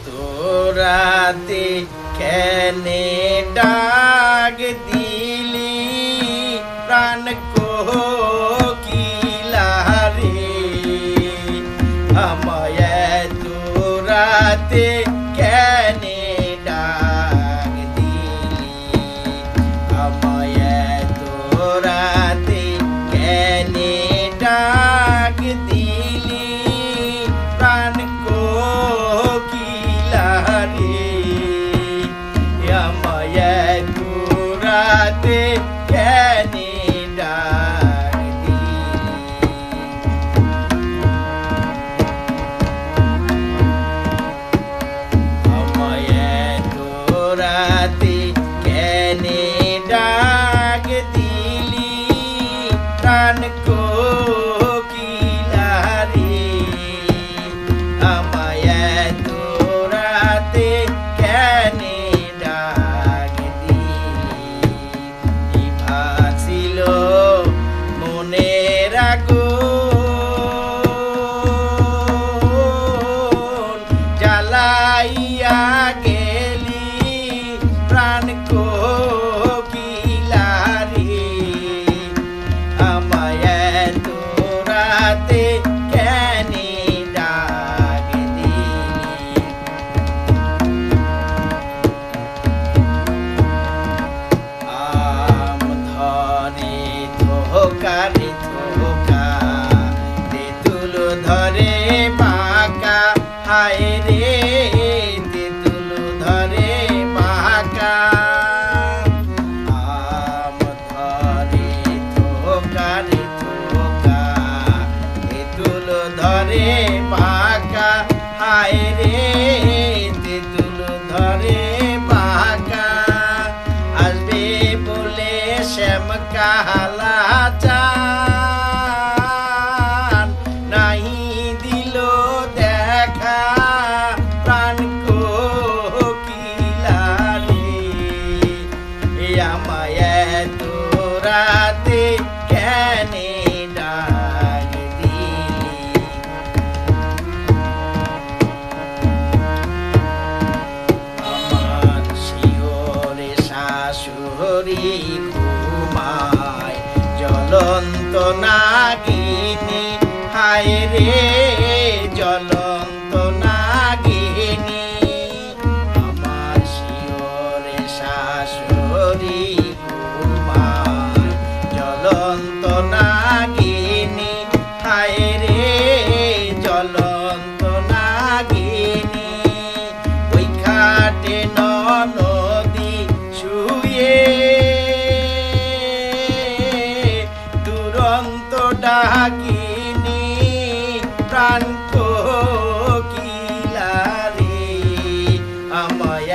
তোরাতে কেনে ডাক দিলি প্রাণ কোকিলারে আমায় তোরাতে কেনে ডাক দিলি আমায় তোরাতে কেনে ডাক দিলি প্রাণ তোরাতে কেনে ডাক দিলি আমায় তোরাতে কেনে ডাক দিলি প্রাণ কোকিলারে আমায় তোরাতে কেনে জ্বালাইয়া গেলি প্রাণ কোকিলারে আমায় তোরাতে কেনে ডাক দিলি আম ধরে থোকারে থোকা তেঁতুল ধরে বাঁকা হায় রে তেঁতুল ধরে বাঁকা আম ধরে থোকারে থোকা তেঁতুল ধরে বাঁকা হায় রে তেঁতুল ধরে বাঁকা আসবে বলে শ্যাম কালা চান নাহি দিল দেখা প্রাণ কোকিলারে আমায় তোরাতে কেনে ডাক দিলি আমার শিওরে শাশুড়ি ঘুমায় জ্বলন্ত নাগিনী হায় রে জ্বলন্ত নাগিনী আমার শিওরে শাশুড়ি ঘুমায় জ্বলন্ত নাগিনী হায় রে জ্বলন্ত নাগিনী ওই খাটে ননদি শুয়ে দুরন্ত ডাকিনী প্রাণ কোকিলারে আমায়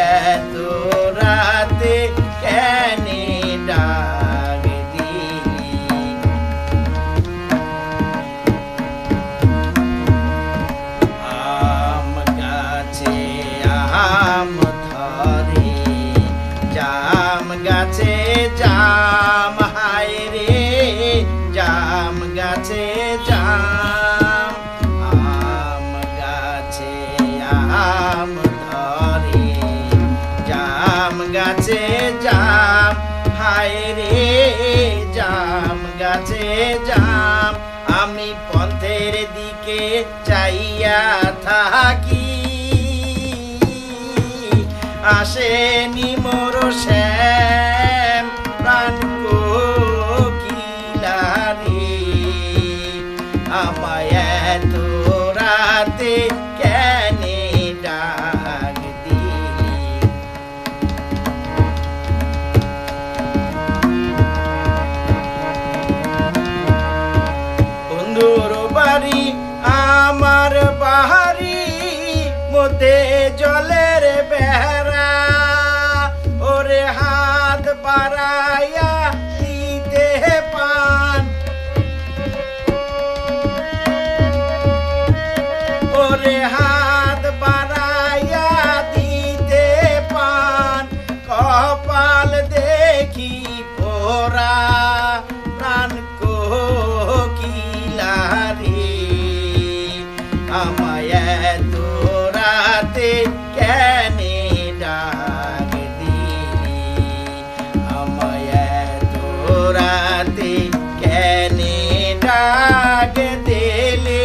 তোরাতে কেনে ডাক দিলি আম গাছে আম ধরে জাম গাছে জাম হায় রে জাম গাছে জাম আম গাছে আম ধরে জাম গাছে জাম হায় রে জাম গাছে জাম আমি পথের দিকে চাইয়া থাকি আসেনি মোর শ্যাম প্রাণ কোকিলারে আমায় তোরাতে কেনে ডাক দিলি বন্ধুর বাড়ি আমার বাহারি মধ্যে জলের বেড়া ওরে হাত বাড়াইয়া দিতে পান ওরে হাত বাড়াইয়া দিতে পান কপাল দেখি পোড়া প্রাণ কোকিলারে আমায় তোরা রাতে কেনে ডাক দিলি আমায় এত রাতে কেনে ডাক দিলে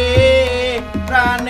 প্রাণ